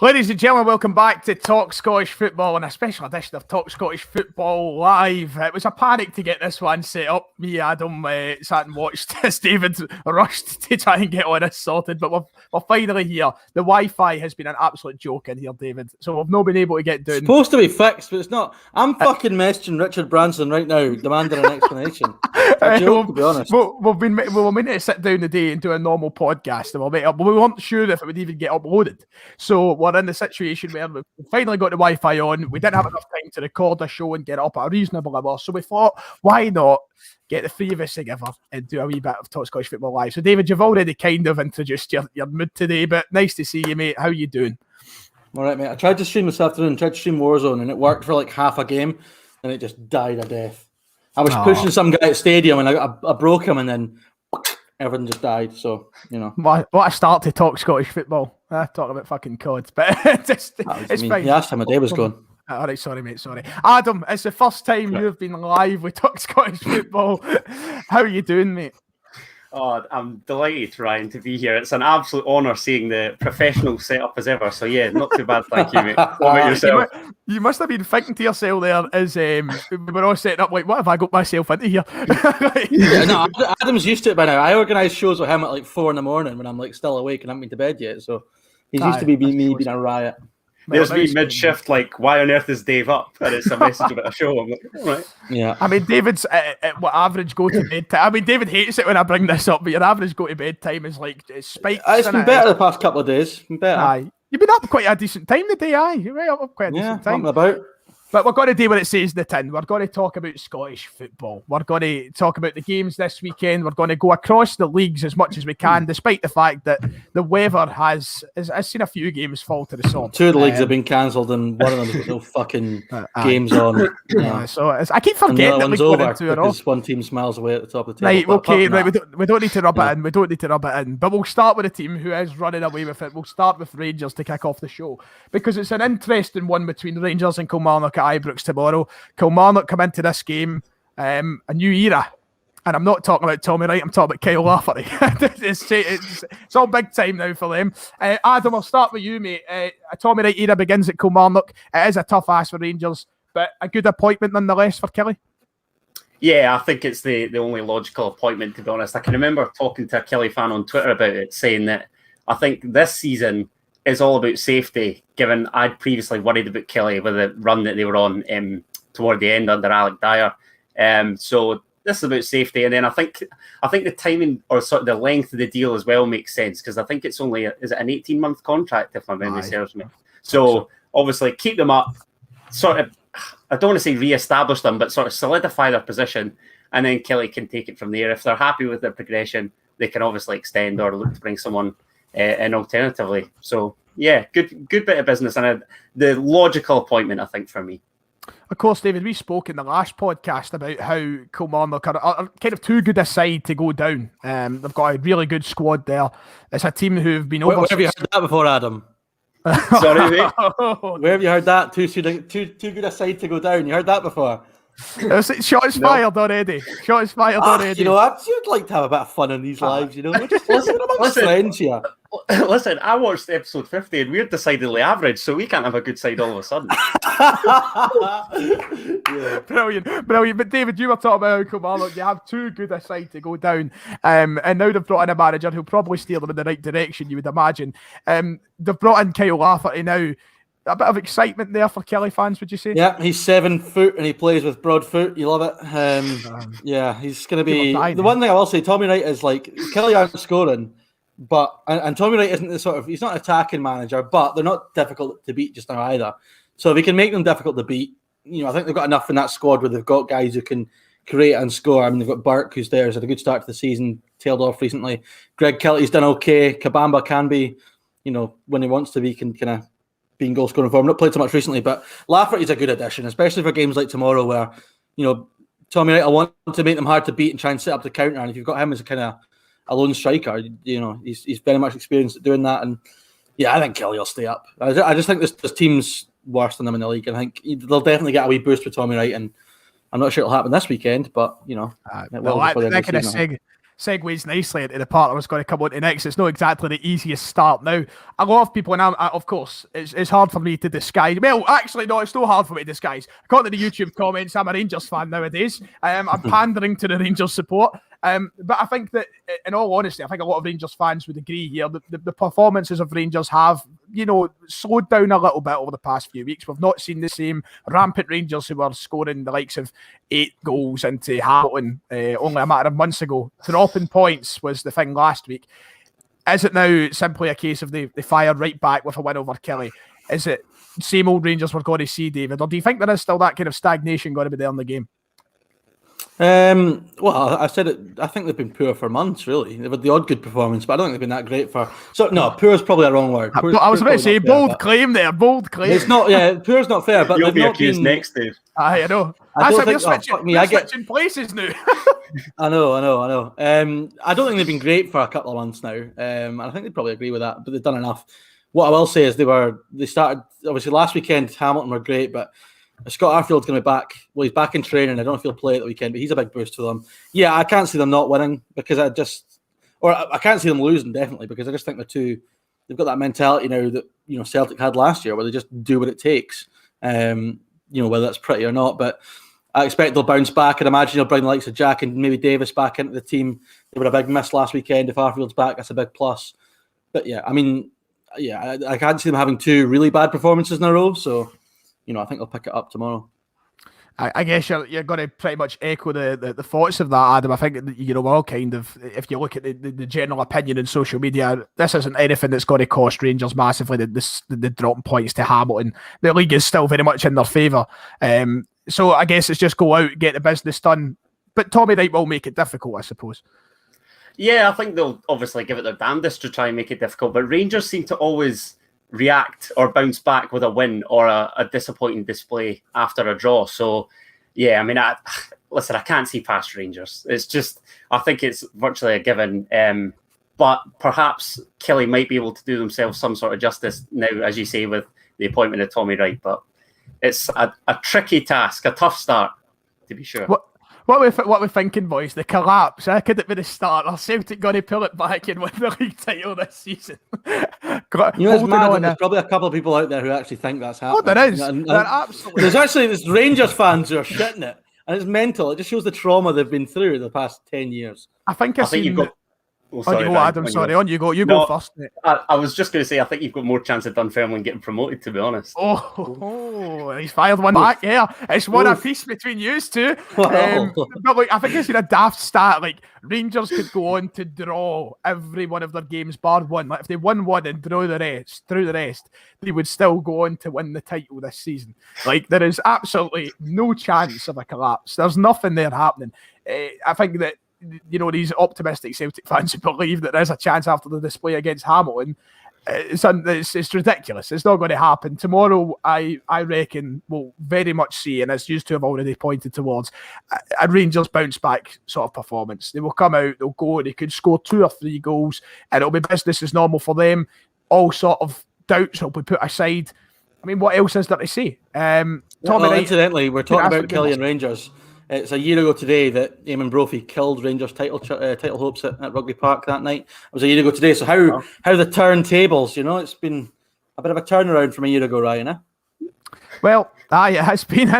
Ladies and gentlemen, welcome back to Talk Scottish Football and a special edition of Talk Scottish Football Live. It was a panic to get this one set up. Me, Adam, sat and watched as David rushed to try and get all this sorted, but we're finally here. The Wi-Fi has been an absolute joke in here, David, so we've not been able to get down. It's supposed to be fixed, but it's not. I'm fucking messaging Richard Branson right now, demanding an explanation. A joke, to be honest. We were meant to sit down today and do a normal podcast, but we weren't sure if it would even get uploaded. So we're in the situation where we finally got the Wi-Fi on. We didn't have enough time to record a show and get it up at a reasonable hour. So we thought, why not get the three of us together and do a wee bit of Talk Scottish Football Live? So David, you've already kind of introduced your mood today, but nice to see you, mate. How you doing? All right, mate. I tried to stream this afternoon, tried to stream Warzone, and it worked for like half a game, and it just died a death. I was pushing some guy at stadium, and I broke him, and then everything just died. So, you know. What a start to Talk Scottish Football. Talk about fucking cods, but it's fine. You asked how my day was going. All right, sorry, mate, sorry. Adam, it's the first time you've been live with Talk Scottish Football. How are you doing, mate? Oh, I'm delighted, Ryan, to be here. It's an absolute honour seeing the professional setup as ever. So, yeah, not too bad, thank you, mate. What about yourself? You must have been thinking to yourself there as we were all setting up, like, what have I got myself into here? No, Adam's used to it by now. I organise shows with him at like 4 a.m. when I'm like still awake and I haven't been to bed yet. So he's used to me being a riot. There's me mid-shift, like, why on earth is Dave up? And it's a message about a show. I'm like, all right. Yeah. I mean, David's average go-to-bed time. I mean, David hates it when I bring this up, but your average go-to-bed time is like spikes. It's been better the past couple of days. It's been better. Aye. You've been up quite a decent time today, aye. You're right up quite a decent time. Yeah, about. But we're going to do what it says in the tin. We're going to talk about Scottish football. We're going to talk about the games this weekend. We're going to go across the leagues as much as we can, despite the fact that the weather has seen a few games fall to the sword. 2 of the leagues have been cancelled and one of them has got no fucking games on. Yeah. So I keep forgetting that we're going into it all. One team's miles away at the top of the table. Right, okay, right, we don't need to rub it in. We don't need to rub it in. But we'll start with a team who is running away with it. We'll start with Rangers to kick off the show because it's an interesting one between Rangers and Kilmarnock at Ibrox tomorrow. Kilmarnock come into this game a new era, and I'm not talking about Tommy Wright, I'm talking about Kyle Lafferty. it's all big time now for them. Adam, I'll start with you, mate. A Tommy Wright era begins at Kilmarnock. It is a tough ask for Rangers, but a good appointment nonetheless for Killie. Yeah, I think it's the only logical appointment, to be honest. I can remember talking to a Killie fan on Twitter about it, saying that I think this season is all about safety, given I'd previously worried about Killie with the run that they were on toward the end under Alec Dyer. So this is about safety. And then I think the timing or sort of the length of the deal as well makes sense, because I think it's only, is it an 18-month contract, if my memory serves me? So obviously keep them up, sort of, I don't want to say re-establish them, but sort of solidify their position, and then Killie can take it from there. If they're happy with their progression, they can obviously extend or look to bring someone in alternatively. So yeah, good bit of business and the logical appointment, I think, for me. Of course, David, we spoke in the last podcast about how Kilmarnock are kind of too good a side to go down. They've got a really good squad there. It's a team who've been over. Where have you heard that before, Adam? Sorry, mate. Where have you heard that? Too good a side to go down. You heard that before? Shots fired already. Shots fired already. You know, I'd like to have a bit of fun in these lives, you know. Listen, friends here. Listen, I watched episode 50 and we're decidedly average, so we can't have a good side all of a sudden. Yeah. Brilliant. But David, you were talking about how Kilmarnock, you have too good a side to go down. And now they've brought in a manager who'll probably steer them in the right direction, you would imagine. They've brought in Kyle Lafferty now. A bit of excitement there for Killie fans, would you say? Yeah, he's 7 foot and he plays with broad foot. You love it. Yeah, he's going to be... The one thing I will say, Tommy Wright is like, Killie aren't scoring, but... And Tommy Wright isn't the sort of... He's not an attacking manager, but they're not difficult to beat just now either. So if he can make them difficult to beat, you know, I think they've got enough in that squad where they've got guys who can create and score. I mean, they've got Burke, who's there, who's had a good start to the season, tailed off recently. Greg Kelly's done okay. Kabamba can be, you know, when he wants to be, can kind of being goal scoring form. Not played so much recently, but Lafferty's a good addition, especially for games like tomorrow where, you know, Tommy Wright, I want to make them hard to beat and try and set up the counter. And if you've got him as a kind of a lone striker, you know, he's very much experienced at doing that. And yeah, I think Killie will stay up. I just think this team's worse than them in the league. I think they'll definitely get a wee boost with Tommy Wright, and I'm not sure it'll happen this weekend, but you know, that kind of segues nicely into the part I was going to come on to next. It's not exactly the easiest start. Now, a lot of people, and of course, it's hard for me to disguise. Well, actually, no, it's not hard for me to disguise. According to the YouTube comments, I'm a Rangers fan nowadays. I'm pandering to the Rangers support. But I think that, in all honesty, I think a lot of Rangers fans would agree here that the performances of Rangers have, slowed down a little bit over the past few weeks. We've not seen the same rampant Rangers who were scoring the likes of 8 goals into Hamilton only a matter of months ago. Dropping points was the thing last week. Is it now simply a case of they fire right back with a win over Killie? Is it same old Rangers we're going to see, David? Or do you think there is still that kind of stagnation going to be there in the game? Well, I said it. I think they've been poor for months. Really, they've had the odd good performance, but I don't think they've been that great for. So no, poor is probably a wrong word. I was about to say bold claim there. Bold claim. It's not. Yeah, poor is not fair. But you'll be not accused been, next, Dave. I know. That's how you're switching places now. I know. I don't think they've been great for a couple of months now. And I think they probably agree with that. But they've done enough. What I will say is they started obviously last weekend. Hamilton were great, but Scott Arfield's going to be back. Well, he's back in training. I don't know if he'll play at the weekend, but he's a big boost to them. Yeah, I can't see them not winning because I can't see them losing definitely because I just think they've got that mentality now that Celtic had last year where they just do what it takes. Whether that's pretty or not, but I expect they'll bounce back. I'd imagine they'll bring the likes of Jack and maybe Davis back into the team. They were a big miss last weekend. If Arfield's back, that's a big plus. But I can't see them having 2 really bad performances in a row. So. I think they'll pick it up tomorrow. I guess you're going to pretty much echo the thoughts of that, Adam. I think we're all kind of, if you look at the general opinion in social media, this isn't anything that's going to cost Rangers massively. The dropping points to Hamilton, the league is still very much in their favour. So I guess it's just go out, get the business done. But Tommy Wright will make it difficult, I suppose. Yeah, I think they'll obviously give it their damnedest to try and make it difficult. But Rangers seem to always react or bounce back with a win or a disappointing display after a draw. So, yeah, I can't see past Rangers. It's just, I think it's virtually a given. But perhaps Killie might be able to do themselves some sort of justice now, as you say, with the appointment of Tommy Wright. But it's a tricky task, a tough start, to be sure. What we're thinking, boys, the collapse. Could it be the start? Are Celtic going to pull it back and win the league title this season? It's mad. There's probably a couple of people out there who actually think that's happening. Oh, there is. Absolutely. There's Rangers fans who are shitting it, and it's mental. It just shows the trauma they've been through the past 10 years. I think you've got. On you go, Adam. On you go. You go first, mate. I was just going to say, I think you've got more chance of Dunfermline getting promoted, to be honest. Oh, he's fired one back. Yeah, it's one apiece between you two. But look, I think it's a daft stat. Like Rangers could go on to draw every one of their games, bar one. Like if they won one and draw the rest, they would still go on to win the title this season. Like there is absolutely no chance of a collapse. There's nothing there happening. I think that. These optimistic Celtic fans who believe that there's a chance after the display against Hamilton, it's ridiculous. It's not going to happen. Tomorrow, I reckon, we'll very much see, and as you two have already pointed towards, a Rangers bounce back sort of performance. They will come out, they'll go, they could score 2 or 3 goals, and it'll be business as normal for them. All sort of doubts will be put aside. What else is there to say? Incidentally, we're talking about Killie and Rangers. It's a year ago today that Eamon Brophy killed Rangers title hopes at Rugby Park that night. It was a year ago today. So how the turntables, it's been a bit of a turnaround from a year ago, Ryan, eh? Well, it has been.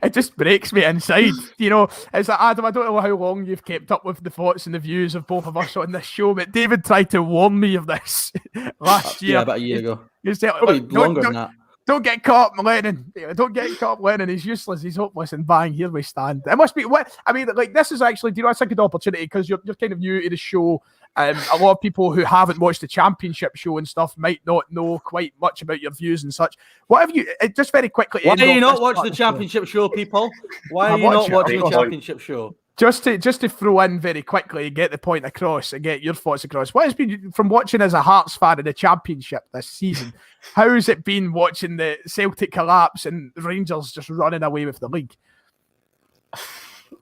It just breaks me inside. It's like, Adam, I don't know how long you've kept up with the thoughts and the views of both of us on this show, but David tried to warn me of this last year. Yeah, about a year ago. You said, probably longer than that. Don't get caught up, Lennon. Don't get caught up, Lennon. He's useless. He's hopeless. And bang, here we stand. It must be what this is actually. It's a good opportunity because you're kind of new to the show. A lot of people who haven't watched the Championship show and stuff might not know quite much about your views and such. What have you? Just very quickly. Why do you not watch the Championship show, people? Why are you not watching the Championship show? Just to throw in very quickly and get the point across and get your thoughts across. What has been from watching as a Hearts fan in the Championship this season? How has it been watching the Celtic collapse and Rangers just running away with the league?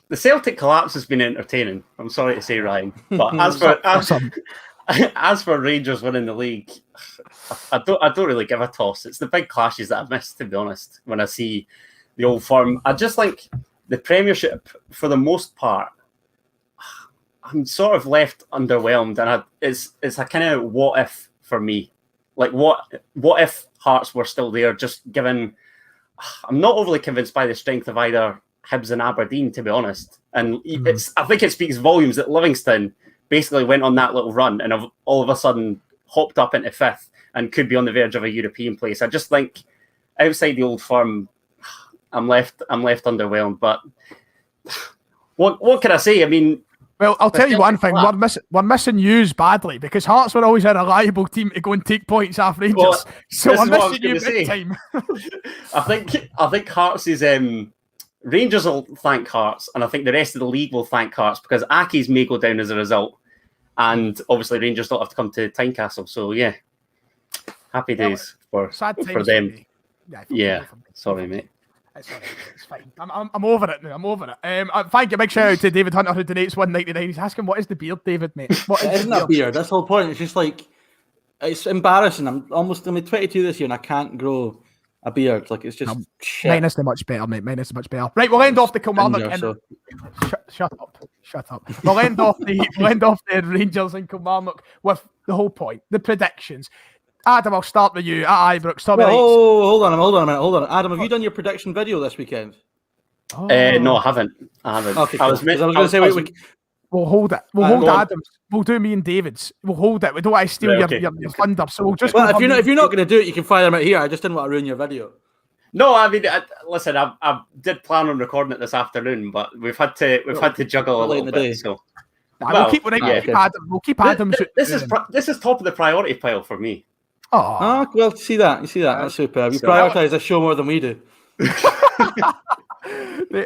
The Celtic collapse has been entertaining. I'm sorry to say, Ryan, but as for Rangers winning the league, I don't really give a toss. It's the big clashes that I've missed, to be honest. When I see the old firm, I just think the Premiership, for the most part, I'm sort of left underwhelmed, and it's a kind of what if for me. Like, what if Hearts were still there? Just given, I'm not overly convinced by the strength of either Hibs and Aberdeen, to be honest. And I think it speaks volumes that Livingston basically went on that little run and have all of a sudden hopped up into fifth and could be on the verge of a European place. I just think outside the Old Firm, I'm left underwhelmed. But what can I say? I mean, well, I'll tell you one thing: we're missing yous badly, because Hearts were always a reliable team to go and take points off Rangers. Well, so we're missing you big time. I think Hearts is Rangers will thank Hearts, and I think the rest of the league will thank Hearts, because Aki's may go down as a result, and obviously Rangers don't have to come to Tynecastle. So yeah, happy days for them. Yeah, sorry, mate. It's fine. I'm over it now. I'm over it. Thank you. Big shout out to David Hunter, who donates $1.99. He's asking, what is the beard, David, mate? What is isn't a beard? That's the whole point. It's just like, it's embarrassing. I'm 22 this year and I can't grow a beard. Like, it's just shit. Mine is much better, mate. Mine is much better. Right, we'll end off the Kilmarnock. Shut up. We'll end off the Rangers and Kilmarnock with the whole point, the predictions. Adam, I'll start with you at Ibrox. Hold on a minute. Adam, have you done your prediction video this weekend? No, I haven't. Okay, I was going to say we'll hold it. We'll hold Adam's. We'll do me and David's. We'll hold it. We don't want to steal your thunder. So we'll just. Well, if you're not going to do it, you can fire them out here. I just didn't want to ruin your video. No, I mean, listen. I did plan on recording it this afternoon, but we've had to juggle a little bit. So we'll keep Adam. We'll keep Adam's. This is top of the priority pile for me. Oh, well, you see that. That's superb. You prioritise a show more than we do.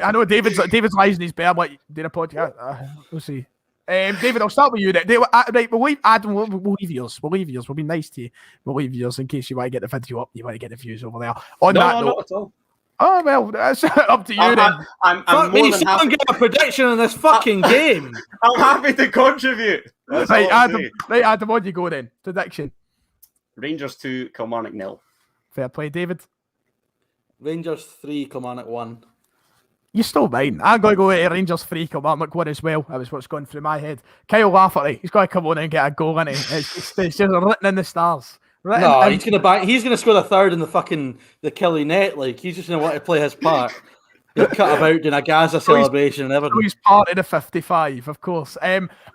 I know David's lies in his bed. Like, doing a podcast. We'll see. David, I'll start with you. Right, we'll leave Adam. We'll leave yours. We'll be nice to you. We'll leave yours in case you want to get the video up. You want to get the views over there. Not at all. Oh, well, that's up to you then. I'm more than happy. Get a prediction on this fucking game. I'm happy to contribute. Right, Adam, on you go then. Prediction. Rangers 2, Kilmarnock 0. Fair play, David. Rangers 3, Kilmarnock 1. You're still mine. I'm going to go to Rangers 3, Kilmarnock 1 as well. That was what's going through my head. Kyle Lafferty, he's got to come on and get a goal, isn't he? It's just written in the stars. He's going to score the third in the Killie net. Like, he's just going to want to play his part. He'll cut about doing a Gaza celebration and everything. He's part of the 55, of course.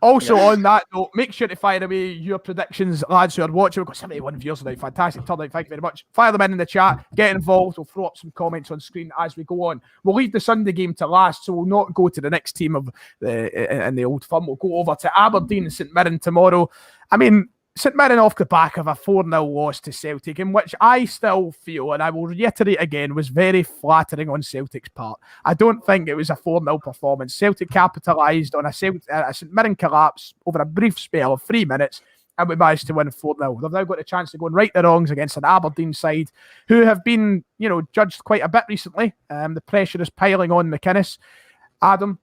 Also, on that note, make sure to fire away your predictions, lads who are watching. We've got 71 viewers now. Fantastic turnout. Thank you very much. Fire them in the chat. Get involved. We'll throw up some comments on screen as we go on. We'll leave the Sunday game to last, so we'll not go to the next team in the Old Firm. We'll go over to Aberdeen and St Mirren tomorrow. I mean, St Mirren off the back of a 4-0 loss to Celtic, in which I still feel, and I will reiterate again, was very flattering on Celtic's part. I don't think it was a 4-0 performance. Celtic capitalised on a St Mirren collapse over a brief spell of 3 minutes, and we managed to win 4-0. They've now got a chance to go and right the wrongs against an Aberdeen side who have been, judged quite a bit recently. The pressure is piling on McInnes. Adam,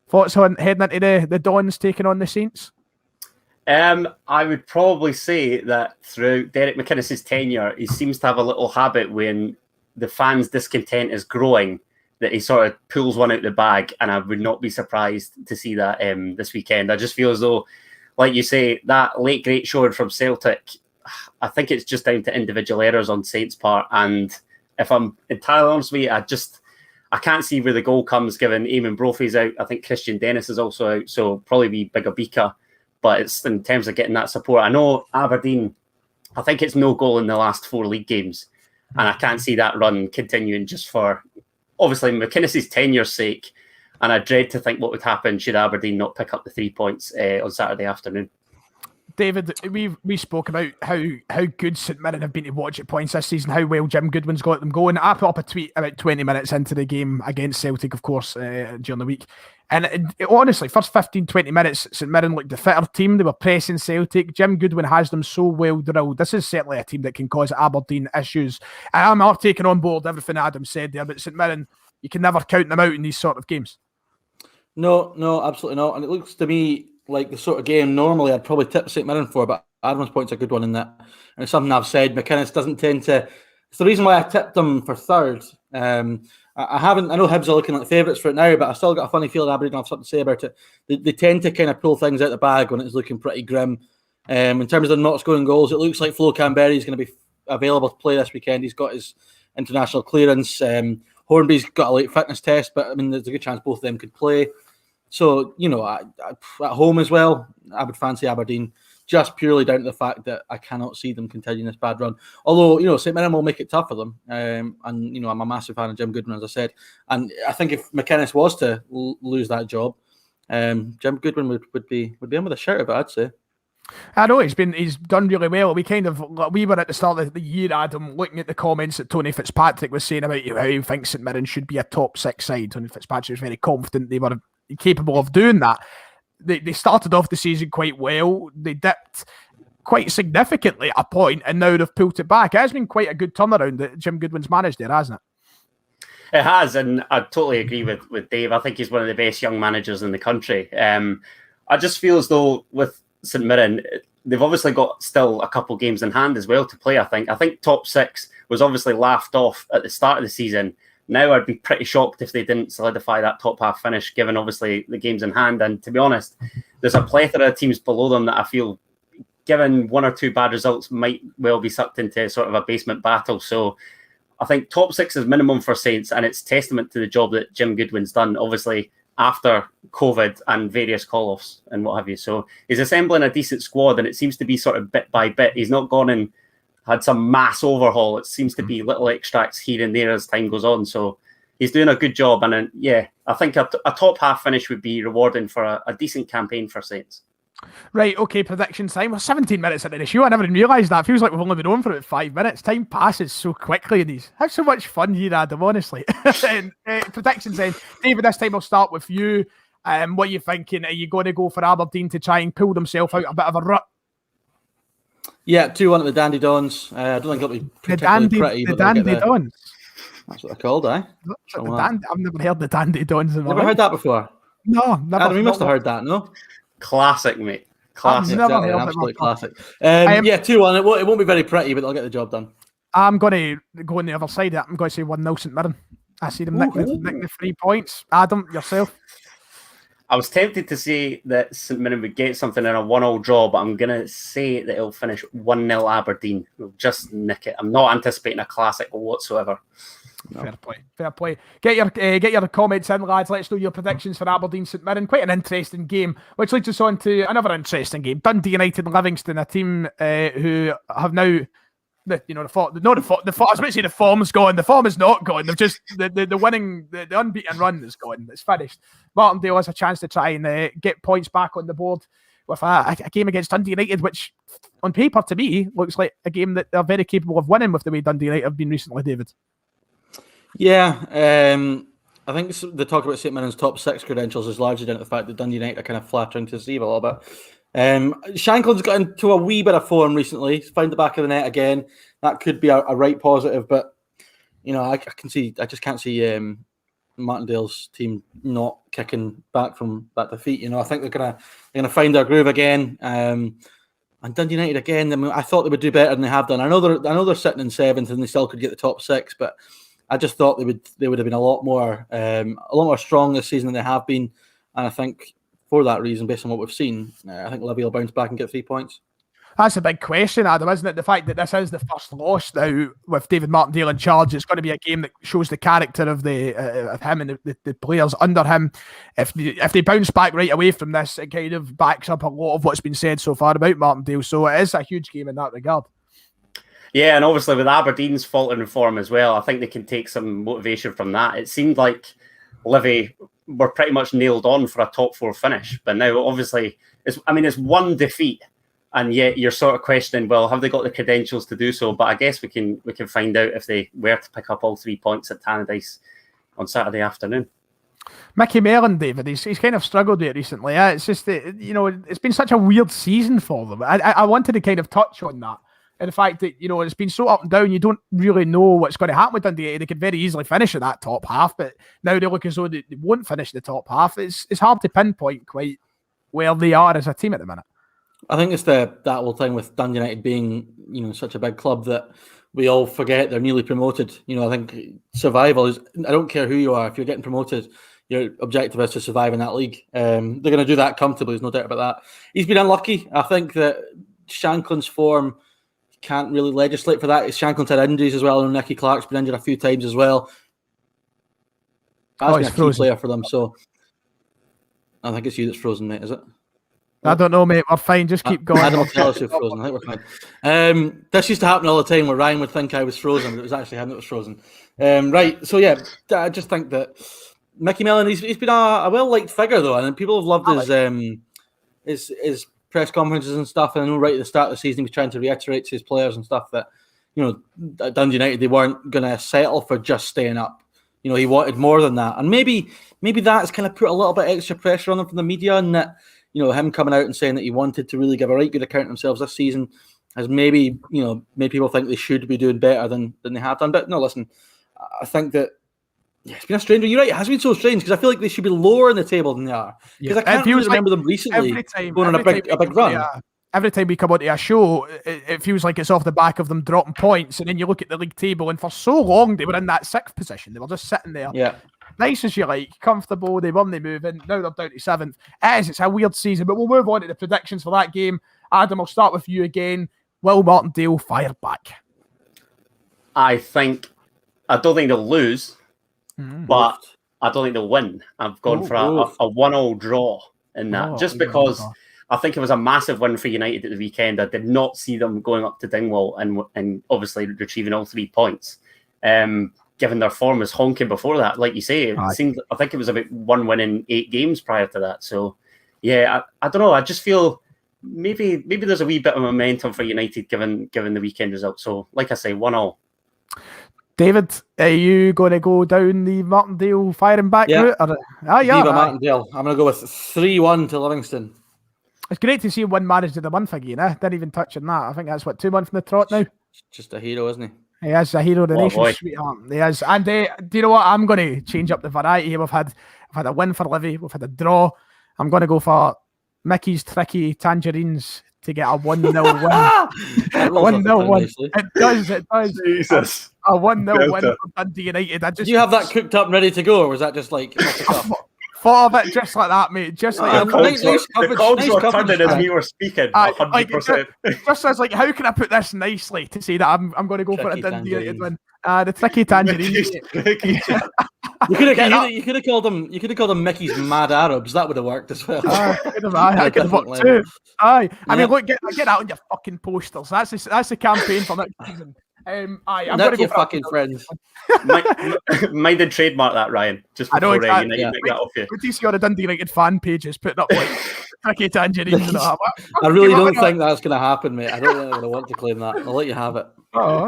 thoughts on heading into the Dons taking on the Saints? I would probably say that throughout Derek McInnes' tenure, he seems to have a little habit when the fans' discontent is growing, that he sort of pulls one out the bag, and I would not be surprised to see that this weekend. I just feel as though, like you say, that late great showing from Celtic, I think it's just down to individual errors on Saints' part, and if I'm entirely honest with you, I can't see where the goal comes, given Eamon Brophy's out. I think Christian Dennis is also out, so probably be Bigabika. But it's in terms of getting that support. I know Aberdeen, I think it's no goal in the last 4 league games. And I can't see that run continuing just for, obviously, McInnes' tenure's sake. And I dread to think what would happen should Aberdeen not pick up the 3 points on Saturday afternoon. David, we spoke about how good St Mirren have been to watch at points this season, how well Jim Goodwin's got them going. I put up a tweet about 20 minutes into the game against Celtic, of course, during the week. And honestly, first 15, 20 minutes, St Mirren looked the fitter team. They were pressing Celtic. Jim Goodwin has them so well drilled. This is certainly a team that can cause Aberdeen issues. I'm not taking on board everything Adam said there, but St Mirren, you can never count them out in these sort of games. No, absolutely not. And it looks to me like the sort of game normally I'd probably tip St Mirren for, but Adam's point's a good one in that. And it's something I've said. McInnes doesn't tend to... It's the reason why I tipped them for third. I know Hibs are looking like favourites for it now, but I still got a funny feeling Aberdeen have something to say about it. They tend to kind of pull things out the bag when it's looking pretty grim. In terms of them not scoring goals, it looks like Flo Canberry is going to be available to play this weekend. He's got his international clearance. Hornby's got a late fitness test, but I mean, there's a good chance both of them could play. So, at home as well, I would fancy Aberdeen, just purely down to the fact that I cannot see them continuing this bad run. Although, St Mirren will make it tough for them. And, I'm a massive fan of Jim Goodwin, as I said. And I think if McInnes was to lose that job, Jim Goodwin would be in with a shout of it, I'd say. I know he's done really well. We were at the start of the year, Adam, looking at the comments that Tony Fitzpatrick was saying about how he thinks St Mirren should be a top 6 side. Tony Fitzpatrick was very confident they were capable of doing that. They started off the season quite well. They dipped quite significantly at a point, and now they've pulled it back. It has been quite a good turnaround that Jim Goodwin's managed there, hasn't it? It has, and I totally agree with Dave. I think he's one of the best young managers in the country. I just feel as though with St Mirren, they've obviously got still a couple games in hand as well to play. I think top 6 was obviously laughed off at the start of the season. Now I'd be pretty shocked if they didn't solidify that top half finish, given obviously the games in hand. And to be honest, there's a plethora of teams below them that I feel, given 1 or 2 bad results, might well be sucked into sort of a basement battle. So I think top 6 is minimum for Saints, and it's testament to the job that Jim Goodwin's done, obviously, after COVID and various call-offs and what have you. So he's assembling a decent squad, and it seems to be sort of bit by bit. He's not gone and had some mass overhaul. It seems to be little extracts here and there as time goes on. So he's doing a good job. And I think a top half finish would be rewarding for a decent campaign for Saints. Right, okay, predictions time. We're 17 minutes into the show. I never even realised that. It feels like we've only been on for about 5 minutes. Time passes so quickly in these. Have so much fun here, Adam, honestly. Predictions then. David, this time I'll start with you. What are you thinking? Are you going to go for Aberdeen to try and pull themselves out a bit of a rut? Yeah, 2-1 at the Dandy Dons. I don't think it'll be particularly pretty. The Dandy Dons? That's what they're called, eh? I've never heard the Dandy Dons. Never heard that before? No, never. Adam, you must have heard that, no? Classic, mate. Classic. Exactly, an absolute classic. 2-1. It won't be very pretty, but they'll get the job done. I'm going to go on the other side. I'm going to say 1-0 St Mirren. I see them nick the 3 points. Adam, yourself? I was tempted to say that St Mirren would get something in a 1-1 draw, but I'm going to say that it'll finish 1-0 Aberdeen. We'll just nick it. I'm not anticipating a classic whatsoever. No. Fair play. Get your comments in, lads. Let us know your predictions for Aberdeen St Mirren. Quite an interesting game, which leads us on to another interesting game. Dundee United and Livingston, a team who have now, the form's gone. The form is not gone. They've just the winning, the unbeaten run is gone. It's finished. Martindale has a chance to try and get points back on the board with a game against Dundee United, which on paper to me looks like a game that they're very capable of winning with the way Dundee United have been recently, David. Yeah, I think the talk about St Mirren's top 6 credentials is largely down to the fact that Dundee United are kind of flattering to deceive a little bit. Shankland's got into a wee bit of form recently. He's found the back of the net again. That could be a right positive, but I just can't see Martindale's team not kicking back from that defeat. I think they're gonna find their groove again. And Dundee United again. I mean, I thought they would do better than they have done. I know they're sitting in 7th and they still could get the top 6, but I just thought they would have been a lot more strong this season than they have been, and I think for that reason, based on what we've seen, I think Livy will bounce back and get 3 points. That's a big question, Adam, isn't it? The fact that this is the first loss now with David Martindale in charge, it's going to be a game that shows the character of of him and the players under him. If they bounce back right away from this, it kind of backs up a lot of what's been said so far about Martindale. So it is a huge game in that regard. Yeah, and obviously with Aberdeen's faltering form as well, I think they can take some motivation from that. It seemed like Livy were pretty much nailed on for a top 4 finish, but now obviously it's one defeat, and yet you're sort of questioning, well, have they got the credentials to do so? But I guess we can find out if they were to pick up all 3 points at Tannadice on Saturday afternoon. Mickey Mellon, David, he's kind of struggled with it recently. It's just that, it's been such a weird season for them. I wanted to kind of touch on that. And the fact that, it's been so up and down, you don't really know what's going to happen with Dundee. They could very easily finish in that top half, but now they look as though they won't finish the top half. It's hard to pinpoint quite where they are as a team at the minute. I think it's that whole thing with Dundee United being, such a big club that we all forget they're newly promoted. You know, I think survival is. I don't care who you are. If you're getting promoted, your objective is to survive in that league. They're going to do that comfortably. There's no doubt about that. He's been unlucky. I think that Shanklin's form can't really legislate for that. Shanklin's had injuries as well, and Nicky Clark's been injured a few times as well. That's been a key player for them. So I think it's you that's frozen, mate. Is it? I don't know, mate. We're fine. Just keep going. Adam will tell us you're frozen. I think we're fine. This used to happen all the time where Ryan would think I was frozen, but it was actually him that was frozen. Right. So, yeah, I just think that Mickey Mellon, he's been a well-liked figure, though, and people have loved his press conferences and stuff. And I know right at the start of the season, he was trying to reiterate to his players and stuff that, you know, at Dundee United, they weren't going to settle for just staying up. You know, he wanted more than that. And maybe that's kind of put a little bit extra pressure on them from the media, and that, you know, him coming out and saying that he wanted to really give a right good account of themselves this season has maybe, you know, made people think they should be doing better than they have done. But no, listen, I think that it's been a strange one. You're right, it has been so strange because I feel like they should be lower in the table than they are. Because I can't really remember them recently going on a big run. Every time we come onto a show, it feels like it's off the back of them dropping points. And then you look at the league table, and for so long, they were in that 6th position. They were just sitting there. Yeah. Nice as you like, comfortable, they won, they move in. Now they're down to 7th. It's a weird season, but we'll move on to the predictions for that game. Adam, I'll start with you again. Will Martindale fire back? I don't think they'll lose, but I don't think they'll win. I've gone for a 1-1 draw in that, just because I think it was a massive win for United at the weekend. I did not see them going up to Dingwall and obviously retrieving all 3 points. Given their form was honking before that, like you say, I think it was about 1 win in 8 games prior to that. So, yeah, I don't know. I just feel maybe there's a wee bit of momentum for United given the weekend result. So, like I say, 1-1. David, are you going to go down the Martindale firing back route? Martindale. I'm going to go with 3-1 to Livingston. It's great to see him win Manager of the Month again. Didn't even touch on that. I think that's 2 months from the trot now. Just a hero, isn't he? He is a hero of the nation, sweetheart. He is. And do you know what? I'm going to change up the variety. We've had a win for Livy. We've had a draw. I'm going to go for Mickey's Tricky Tangerines to get a 1-0 win. 1-0 win. It does. Jesus. A 1-0 win for Dundee United. Do you have that cooked up and ready to go, or was that just like thought of it just like that, mate. Just like the cogs were turning as we were speaking. 100%. Just as like, how can I put this nicely to say that I'm going to go for a Dundee United win? The Tricky Tangerines. You could have called them Mickey's Mad Arabs. That would have worked as well. I could have worked too. I mean, look, get that on your fucking posters. That's the campaign for next season. I'm going to go for fucking friends. Mind and trademark that, Ryan. Just before United make that off you. Good to see all the Dundee United fan pages putting up like Tricky Tangerines and all that. I really don't think that's going to happen, mate. I don't really want to claim that. I'll let you have it. Oh, all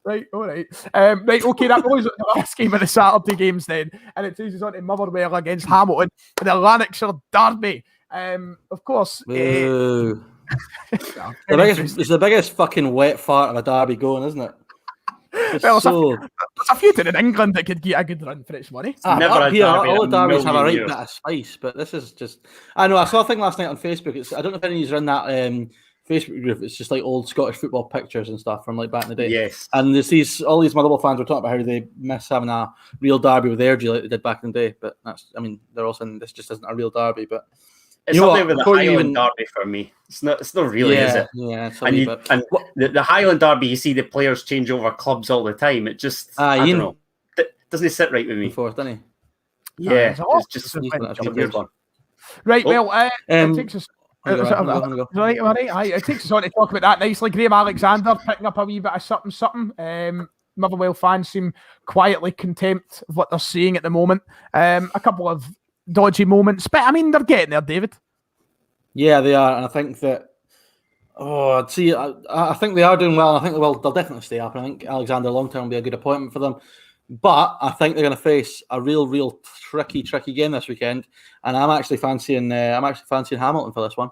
right. All right. Right, okay, that was the last game of the Saturday games then. And it takes us on to Motherwell against Hamilton for the Lanarkshire Derby. Of course. It's the biggest fucking wet fart of a derby going, isn't it? There's a few in England that could get a good run for its money. All the derbies have a right bit of spice, but this is just... I know, I saw a thing last night on Facebook. I don't know if any of you are in that Facebook group. It's just like old Scottish football pictures and stuff from like back in the day. Yes. And there's all these Motherwell fans were talking about how they miss having a real derby with Airdrie like they did back in the day. But they're all saying this just isn't a real derby, but... It's something with the Highland Derby for me. It's not really, is it? Yeah, and the Highland Derby, you see the players change over clubs all the time. It just, I don't know. Doesn't sit right with me. Doesn't he? Yeah, it's just a weird one. Right, well, it takes us... It takes us on to talk about that nicely. Graham Alexander picking up a wee bit of something. Motherwell fans seem quietly content of what they're seeing at the moment. A couple of dodgy moments, but I mean, they're getting there, David. Yeah, they are, and I think that. I think they are doing well. I think they'll definitely stay up. I think Alexander long term will be a good appointment for them, but I think they're going to face a real tricky game this weekend, and I'm actually fancying Hamilton for this one.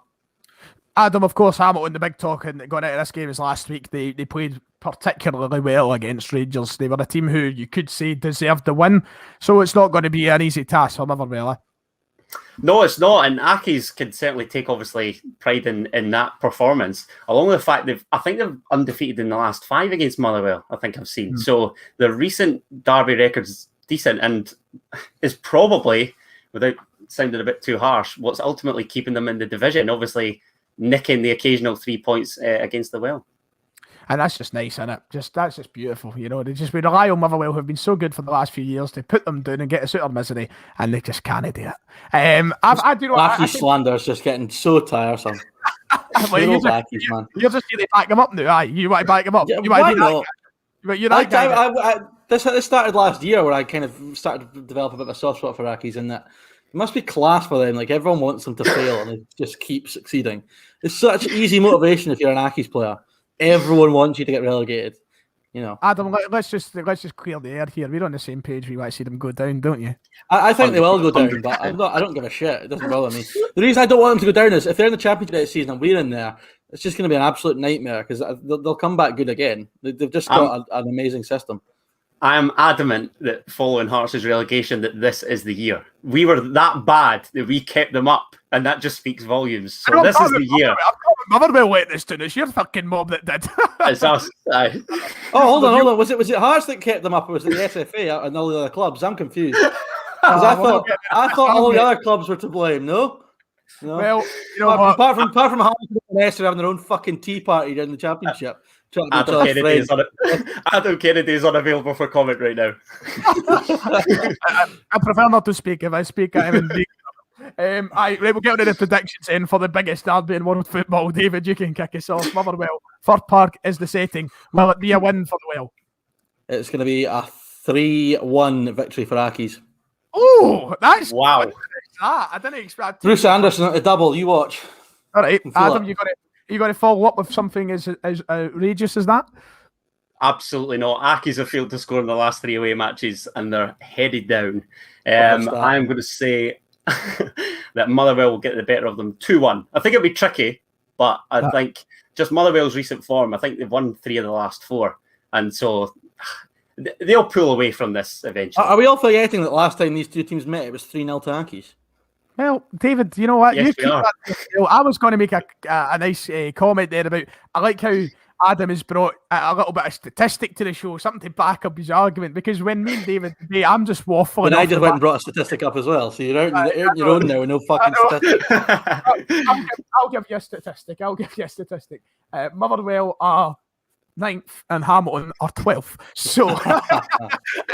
Adam, of course, Hamilton, the big talk and going out of this game is last week. They played particularly well against Rangers. They were a team who you could say deserved the win, so it's not going to be an easy task for Motherwell. No, it's not. And Aki's can certainly take obviously pride in that performance, along with the fact I think they've undefeated in the last 5 against Motherwell. I think I've seen. So the recent derby record's decent and is probably, without sounding a bit too harsh, what's ultimately keeping them in the division. Obviously, nicking the occasional 3 points against the Well. And that's just nice, isn't it? That's just beautiful. We rely on Motherwell, who've been so good for the last few years, to put them down and get us out of misery, and they just can't do it. I do know. Aki slander is just getting so tiresome. You're just going to back them up now, aye? You want to back them up? Yeah, you want why to not? You're that guy. This started last year, where I kind of started to develop a bit of a soft spot for Aki's, in that it must be class for them. Like, everyone wants them to fail, and they just keep succeeding. It's such easy motivation if you're an Aki's player. Everyone wants you to get relegated, Adam, let's just clear the air here. We're on the same page. We want to see them go down, don't you? I think they will go down, but I don't give a shit. It doesn't bother me. The reason I don't want them to go down is if they're in the Championship next season and we're in there, it's just going to be an absolute nightmare because they'll come back good again. They've just got an amazing system. I am adamant that following Hearts' relegation, that this is the year. We were that bad that we kept them up, and that just speaks volumes. So this is the year. Motherwell let this down. It's your fucking mob that did. It's us. Hold on. Was it Hearts that kept them up, or was it the SFA and all the other clubs? I'm confused. I thought all the other clubs were to blame. No. Well, apart from Hearts and Leicester having their own fucking tea party during the Championship. Adam Kennedy is unavailable for comment right now. I prefer not to speak. If I speak, I am in we'll get into the predictions in for the biggest derby in world football. David, you can kick us off. Motherwell, Fir Park is the setting. Will it be a win for the Well? It's going to be a 3-1 victory for Aki's. Oh, that's wow! I didn't expect. Bruce Anderson at the double. You watch. All right, Adam, you got to follow up with something as outrageous as that? Absolutely not. Aki's have failed to score in the last 3 away matches, and they're headed down. I'm going to say that Motherwell will get the better of them 2-1. I think it'll be tricky, but I think just Motherwell's recent form, I think they've won 3 of the last 4. And so they'll pull away from this eventually. Are we all forgetting that last time these two teams met, it was 3-0 to Aki's? Well, David, you know what? Yes, we are. I was going to make a nice comment there about, I like how Adam has brought a little bit of statistic to the show, something to back up his argument, because when me and David today, I'm just waffling. And I just went and brought a statistic up as well, so you're out your own now with no fucking statistic. I'll give you a statistic. Motherwell are 9th and Hamilton are 12th. So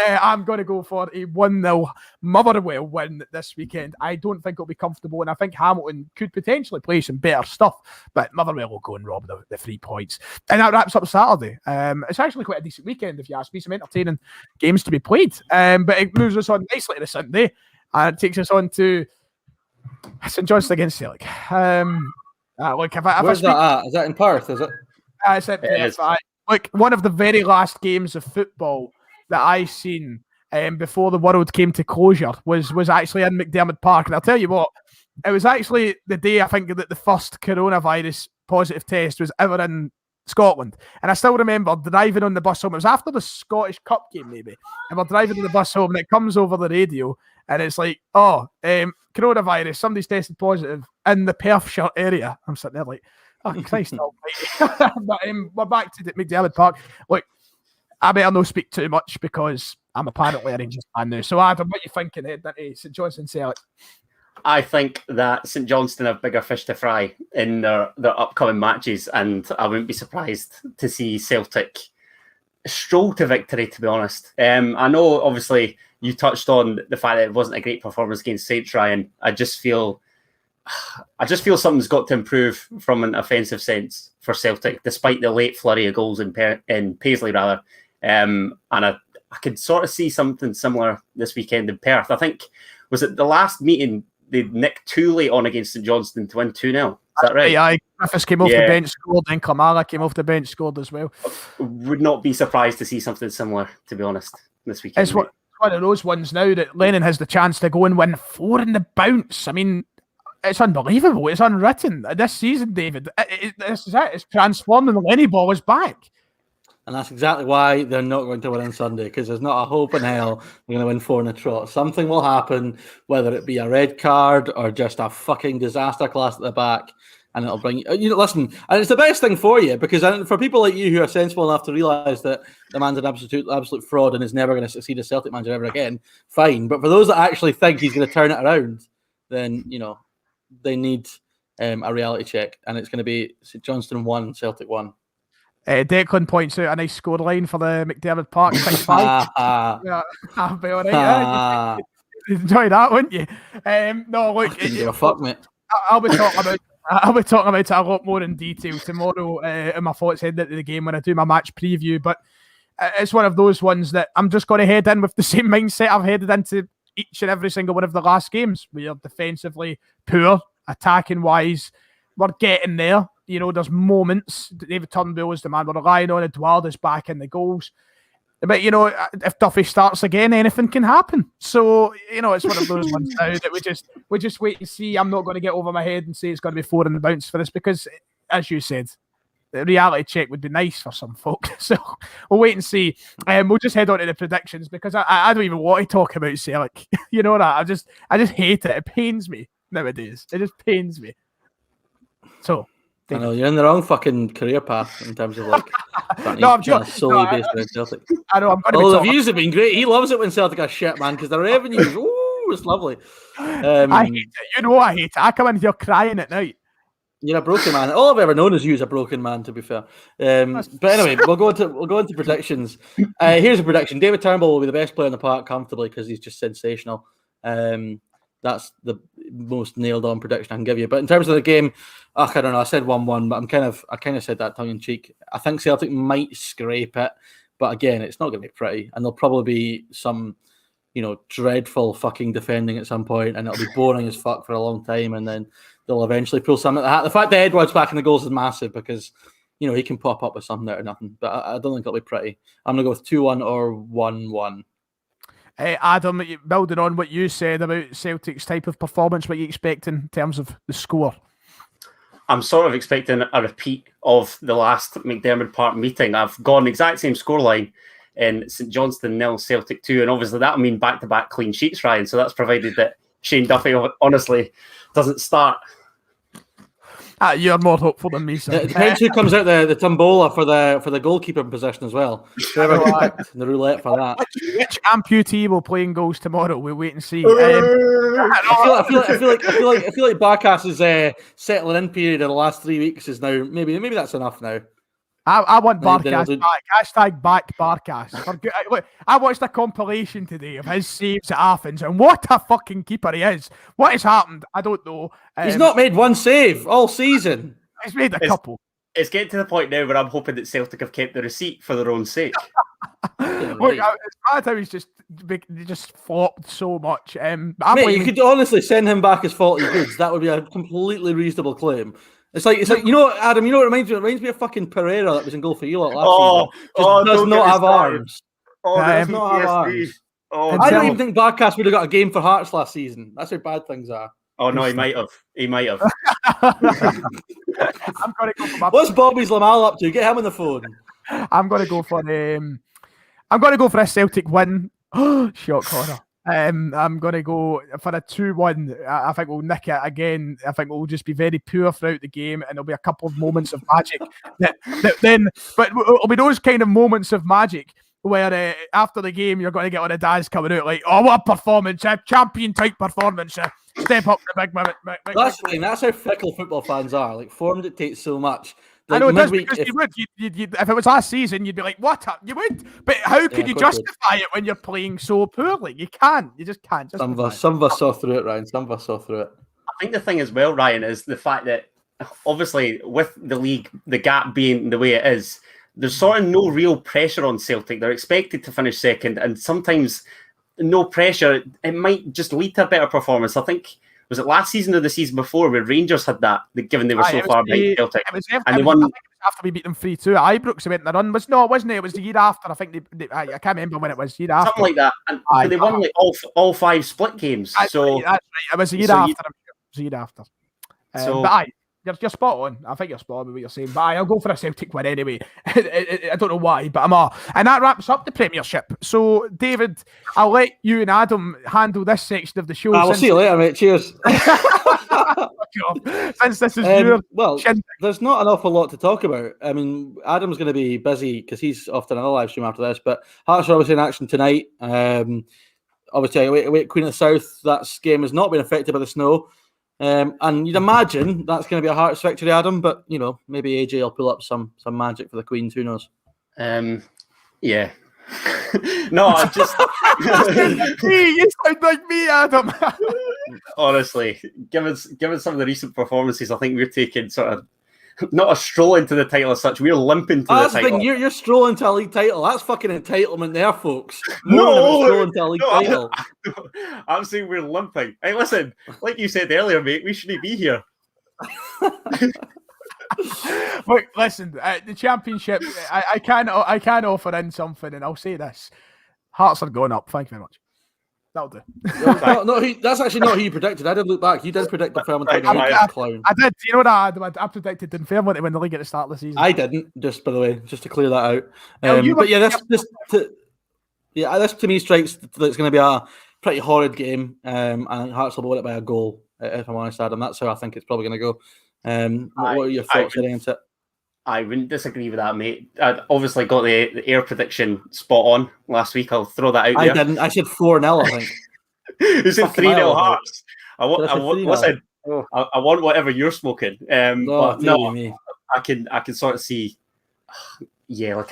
I'm going to go for a 1-0 Motherwell win this weekend. I don't think it'll be comfortable, and I think Hamilton could potentially play some better stuff, but Motherwell will go and rob the 3 points. And that wraps up Saturday. It's actually quite a decent weekend, if you ask me. Some entertaining games to be played. But it moves us on nicely to the Sunday, and it takes us on to St Johnstone against Celtic. Where's that at? Is that in Perth, is it? Like one of the very last games of football that I seen before the world came to closure was actually in McDermott Park, and I'll tell you what, it was actually the day I think that the first coronavirus positive test was ever in Scotland, and I still remember driving on the bus home. It was after the Scottish Cup game maybe, and we're driving on the bus home, and it comes over the radio, and it's like, coronavirus, somebody's tested positive in the Perthshire area. I'm sitting there like, oh, Christ almighty. But we're back to McDermott Park. Look, I better not speak too much because I'm apparently a Rangers fan now. So, Adam, what are you thinking heading into St Johnstone Celtic? I think that St Johnstone have bigger fish to fry in their upcoming matches, and I wouldn't be surprised to see Celtic stroll to victory, to be honest. I know, obviously, you touched on the fact that it wasn't a great performance against St. Ryan. I just feel something's got to improve from an offensive sense for Celtic, despite the late flurry of goals in Paisley, rather. And I could sort of see something similar this weekend in Perth. I think, was it the last meeting, they nicked 2 late on against St Johnstone to win 2-0? Is that right? Yeah, Griffiths came off the bench, scored, and Kamara came off the bench, scored as well. Would not be surprised to see something similar, to be honest, this weekend. It's one of those ones now that Lennon has the chance to go and win 4 in the bounce. I mean, it's unbelievable. It's unwritten. This season, David, this is it. It's transformed and the Lenny ball is back. And that's exactly why they're not going to win on Sunday, because there's not a hope in hell they're going to win 4 in a trot. Something will happen, whether it be a red card or just a fucking disaster class at the back, and it'll bring you. Listen, and it's the best thing for you, because for people like you who are sensible enough to realise that the man's an absolute fraud and is never going to succeed as Celtic manager ever again, fine. But for those that actually think he's going to turn it around, then they need a reality check, and it's going to be St Johnstone 1, Celtic 1. Declan points out a nice scoreline for the McDermott Park 6-5. Yeah, I'll be all right. You'd enjoy that, wouldn't you? No, look, give a fuck, mate. I'll be talking about it a lot more in detail tomorrow in my thoughts heading into the game when I do my match preview. But it's one of those ones that I'm just going to head in with the same mindset I've headed into each and every single one of the last games. We are defensively poor, attacking wise. We're getting there. There's moments. David Turnbull is the man we're relying on. Eduardo's back in the goals. But, if Duffy starts again, anything can happen. So, it's one of those ones now that we just wait and see. I'm not going to get over my head and say it's going to be 4 in the bounce for this because, as you said, the reality check would be nice for some folk. So we'll wait and see. We'll just head on to the predictions because I don't even want to talk about Celtic. You know that? I just hate it. It pains me nowadays. It just pains me. So... I know you're in the wrong fucking career path in terms of no, I'm sure. Solely based on Celtic. I know. I'm going to. All the views have been great. He loves it when Celtic are shit, man, because the revenues, it's lovely. I hate it. I hate it. I come in here crying at night. You're a broken man. All I've ever known is you as a broken man, to be fair. But anyway, we'll go into predictions. Here's a prediction: David Turnbull will be the best player in the park comfortably because he's just sensational. That's the most nailed on prediction I can give you. But in terms of the game, I don't know. I said 1-1, but I kind of said that tongue in cheek. I think Celtic might scrape it, but again, it's not going to be pretty, and there'll probably be some, dreadful fucking defending at some point, and it'll be boring as fuck for a long time, and then they'll eventually pull something at the hat. The fact that Edward's back in the goals is massive because he can pop up with something out of nothing. But I don't think it'll be pretty. I'm going to go with 2-1 or 1-1. Adam, building on what you said about Celtic's type of performance, what you expect in terms of the score? I'm sort of expecting a repeat of the last McDermott Park meeting. I've gone exact same scoreline in St Johnstone 0, Celtic 2, and obviously that'll mean back-to-back clean sheets, Ryan. So that's provided that Shane Duffy honestly doesn't start. You're more hopeful than me, sir. It depends who comes out the tombola for the goalkeeper position as well. Whoever picked the roulette for that. Which amputee will play in goals tomorrow? We'll wait and see. I feel like Barkas's settling in period in the last 3 weeks is now maybe that's enough now. I want Barkas back. Hashtag back Barkas. Look, I watched a compilation today of his saves at Athens, and what a fucking keeper he is. What has happened? I don't know. He's not made one save all season. He's made a couple. It's getting to the point now where I'm hoping that Celtic have kept the receipt for their own sake. Look, it's bad how he's just flopped so much. Mate, you could honestly send him back as faulty goods. That would be a completely reasonable claim. It's like Adam. It reminds me of fucking Pereira that was in goal for you last season. Does not have arms. Does not have arms. I don't even think Barkas would have got a game for Hearts last season. That's how bad things are. Oh no, he might have. I'm going to go for What's Bobby's Lamal up to? Get him on the phone. I'm going to go for a Celtic win. Shock horror. I'm going to go for a 2-1. I think we'll nick it again. I think we'll just be very poor throughout the game, and there'll be a couple of moments of magic. But it'll be those kind of moments of magic where after the game you're going to get all the dads coming out like, "Oh, what a performance! A champion-type performance! Step up the big moment." That's the thing. That's how fickle football fans are. Like, form dictates so much. Like, I know it does, because you would. If it was last season, you'd be like, "What?" You would, but how could you justify it when you're playing so poorly? You can't. You just can't. Some of us saw through it, Ryan. Some of us saw through it. I think the thing as well, Ryan, is the fact that obviously with the league, the gap being the way it is, there's sort of no real pressure on Celtic. They're expected to finish second, and sometimes no pressure. It might just lead to a better performance. I think. Was it last season or the season before where Rangers had that, given they were so far behind Celtic? And they won. I think it was after we beat them 3-2 at Ibrox. They went in the run. Wasn't it? It was the year after. I think I can't remember when it was. Year after. Something like that. And they won like all 5 split games. That's right. It was the year after. It was the year after. You're spot on. I think you're spot on with what you're saying. But I'll go for a Celtic win anyway. I don't know why, but I'm all. And that wraps up the Premiership. So, David, I'll let you and Adam handle this section of the show. We'll see you later, mate. Cheers. Since this is your... Well, there's not an awful lot to talk about. I mean, Adam's going to be busy because he's off to another live stream after this. But Hearts are obviously in action tonight. Obviously, away at Queen of the South. That game has not been affected by the snow. And you'd imagine that's going to be a Hearts victory, Adam. But, you know, maybe AJ will pull up some magic for the Queens. Who knows? Yeah. No, I just... You sound like me, Adam. Honestly, given some of the recent performances, I think we're taking sort of not a stroll into the title as such. We're limping to the title. That's the thing. You're strolling to a league title. That's fucking entitlement there, folks. Strolling to a league title. I'm saying we're limping. Hey, listen, like you said earlier, mate, we shouldn't be here. Look, listen, the championship. I can offer in something, and I'll say this: Hearts are going up. Thank you very much. That'll do. That's actually not who you predicted. I did look back. You did predict the Fairmont clown. I did. You know what I predicted in Fairmont to win the league at the start of the season. I didn't. Just by the way, just to clear that out. This to me strikes that it's going to be a pretty horrid game, and Hearts will win it by a goal. If I'm honest, Adam, that's how I think it's probably going to go. What are your thoughts against it? I wouldn't disagree with that, mate. I obviously got the air prediction spot on last week. I'll throw that out there. I didn't. I said 4-0, I think. You said 3-0 Hearts. I want whatever you're smoking. I can sort of see. Yeah, like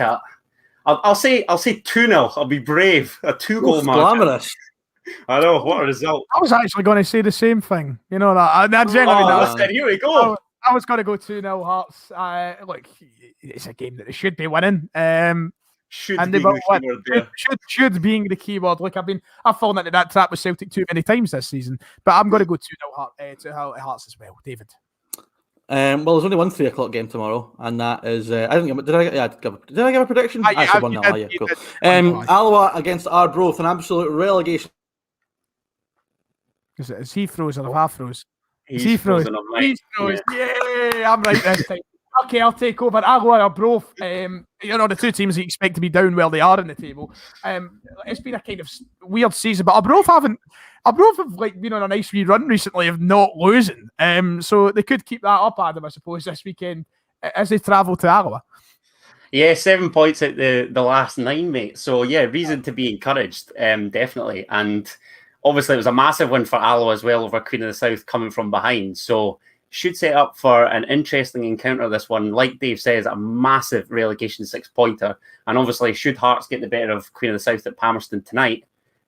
I'll say 2-0. I'll be brave. A 2-goal match. Glamorous. I know, what a result. I was actually going to say the same thing. You know that. Here we go. I was going to go 2-0 Hearts. Look, it's a game that they should be winning. Should being the keyword. Look, I've fallen into that trap with Celtic too many times this season. But I'm going to go 2-0 Hearts as well. David. Well, there's only one 3 o'clock game tomorrow, and that is did I give a prediction? I said 1-0. Cool. Alloa against Arbroath, an absolute relegation. Is he froze or half froze? He's frozen. He's frozen. Yeah, I'm right this time. Okay, I'll take over. Alloa or Arbroath. The two teams you expect to be down where they are in the table. It's been a kind of weird season, but Arbroath have been on a nice wee run recently of not losing. So they could keep that up, Adam, I suppose, this weekend as they travel to Alloa. Yeah, 7 points at the last 9, mate. So yeah, reason to be encouraged, definitely. And obviously it was a massive win for Alloa as well over Queen of the South coming from behind. So should set up for an interesting encounter, this one. Like Dave says, a massive relegation 6-pointer. And obviously, should Hearts get the better of Queen of the South at Palmerston tonight,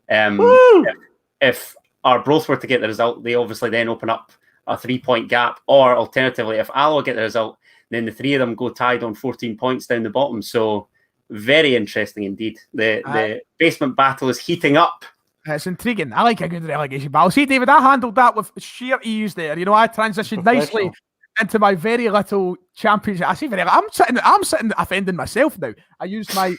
if Arbroath were to get the result, they obviously then open up a 3-point gap. Or alternatively, if Alloa get the result, then the three of them go tied on 14 points down the bottom. So very interesting indeed. The basement battle is heating up. It's intriguing. I like a good relegation battle. See, David, I handled that with sheer ease there. You know, I transitioned nicely into my very little championship. I say very little. I'm sitting offending myself now. I used my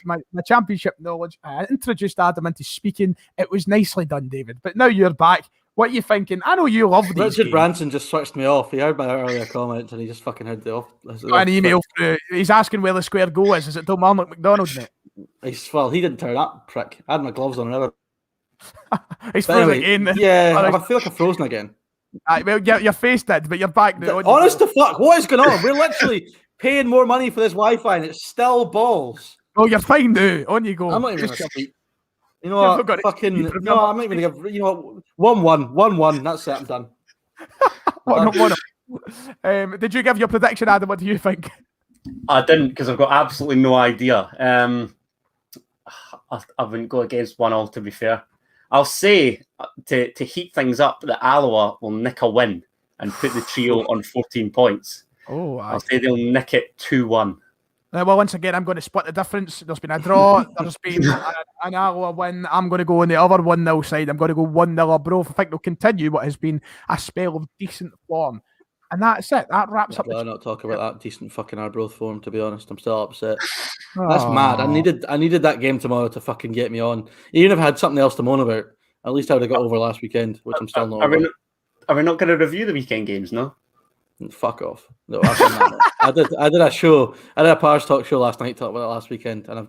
championship knowledge. I introduced Adam into speaking. It was nicely done, David. But now you're back. What are you thinking? I know you love these Richard games. Branson just switched me off. He heard my earlier comments and he just fucking heard the off. An email through. He's asking where the square goal is. Is it Kilmarnock McDonald's, mate? He didn't turn up, prick. I had my gloves on and everything. He's frozen again. Yeah, I feel like I'm frozen again. Well, your face did, but you're back now. Honest to fuck, what is going on? We're literally paying more money for this Wi-Fi and it's still balls. Oh, you're fine now. On you go. I'm not even going to speak. You know what? Fucking no, I'm not even going to give. You know what? 1-1. That's it. I'm done. 1-1. Did you give your prediction, Adam? What do you think? I didn't, because I've got absolutely no idea. I wouldn't go against 1-1, to be fair. I'll say, to heat things up, that Alloa will nick a win and put the trio on 14 points. I'll say they'll nick it 2-1. Well, once again, I'm going to split the difference. There's been a draw. There's been an Alloa win. I'm going to go on the other 1-0 side. I'm going to go 1-0 Arbroath. I think they'll continue what has been a spell of decent form. And that's it. That wraps up. I'll not talk about that decent fucking Arbroath form, to be honest. I'm still upset. That's mad. I needed that game tomorrow to fucking get me on. Even if I had something else to moan about, at least I would have got over last weekend, which I'm still not over. Are we not going to review the weekend games, no? Fuck off. No, I did a show. I did a Powers Talk show last night, talked about it last weekend, and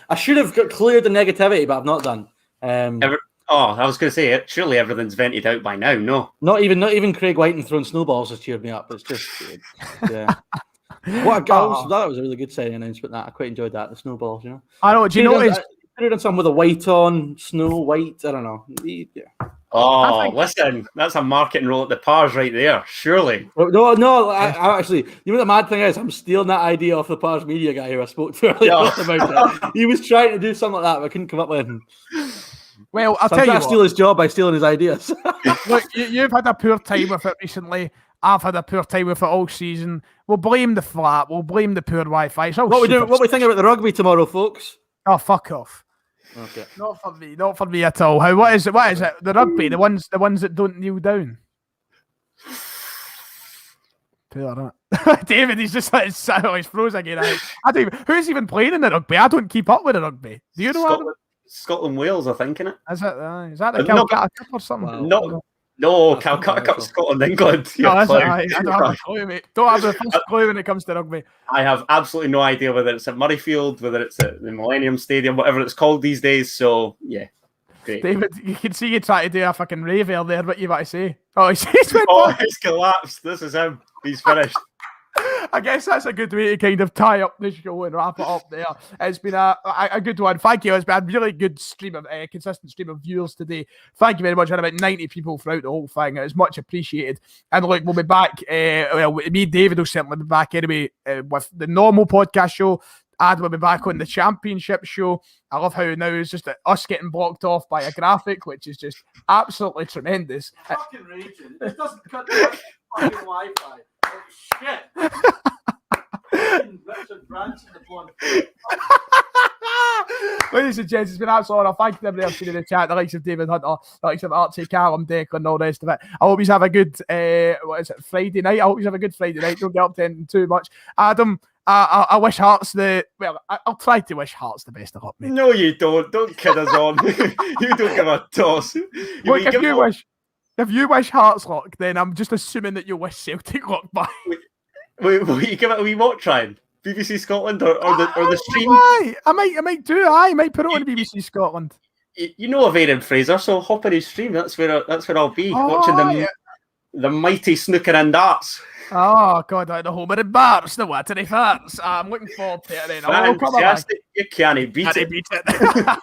I should have got cleared the negativity, but I've not done. I was going to say it. Surely everything's vented out by now. No, not even Craig White and throwing snowballs has cheered me up. It's just, yeah. What a goal! That was a really good signing announcement. That I quite enjoyed that. The snowballs, you know. I know. Do you notice? Could have done something with a white on, snow white. I don't know. Yeah. Oh, listen, that's a marketing role at the Pars right there. Surely. No. I actually, you know what the mad thing is? I'm stealing that idea off the Pars media guy who I spoke to earlier about it. He was trying to do something like that, but I couldn't come up with anything. Well, I'll tell you what. Steal his job by stealing his ideas. Look, you've had a poor time with it recently. I've had a poor time with it all season. We'll blame the flat. We'll blame the poor Wi-Fi. What we think about the rugby tomorrow, folks? Oh, fuck off. Okay. Not for me at all. What is it? The rugby, the ones that don't kneel down. Poor, David, he's just he's froze again. Who's even playing in the rugby? I don't keep up with the rugby. Do you know? Scotland Wales, I think, innit? Is that the Calcutta Cup or something? No, Calcutta Cup, Scotland, England. I don't have a clue, mate. Don't have the first clue when it comes to rugby. I have absolutely no idea whether it's at Murrayfield, whether it's at the Millennium Stadium, whatever it's called these days. So, yeah. Great. David, you can see you try to do a fucking rave there. What you about to say? He's collapsed. This is him. He's finished. I guess that's a good way to kind of tie up the show and wrap it up there. It's been a good one. Thank you. It's been a really good stream of consistent stream of viewers today. Thank you very much. We had about 90 people throughout the whole thing. It was much appreciated. And look, we'll be back. Me and David will certainly be back anyway with the normal podcast show. Ad will be back on the championship show. I love how now it's just us getting blocked off by a graphic, which is just absolutely tremendous. Fucking raging. It doesn't cut the fucking Wi-Fi. Shit. Ladies and gents, it's been absolutely. Thank you everybody in the chat. The likes of David Hunter, the likes of Archie, Callum, Declan, and all the rest of it. I hope you have a good Friday night. I hope you have a good Friday night. Don't get up to anything too much. Adam, I wish Hearts I'll try to wish Hearts the best of luck, mate. No, you don't. Don't kid us on. You don't give a toss. If you wish Hearts luck, then I'm just assuming that you wish Celtic luck back. Will you give it a wee watch try? BBC Scotland or the stream? I might do. I might put it on BBC Scotland. You know of Aaron Fraser, so hop on his stream. That's where I'll be watching the mighty snooker and darts. Oh God, the home of the bars, the watery farts. I'm looking forward to it then. Fantastic. You can't beat it.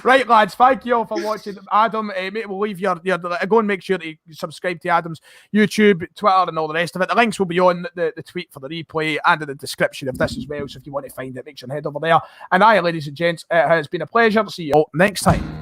Right, lads, thank you all for watching. Adam, mate, we'll leave your go and make sure to subscribe to Adam's YouTube, Twitter, and all the rest of it. The links will be on the tweet for the replay and in the description of this as well. So if you want to find it, make sure to head over there. And ladies and gents, it has been a pleasure. See you all next time.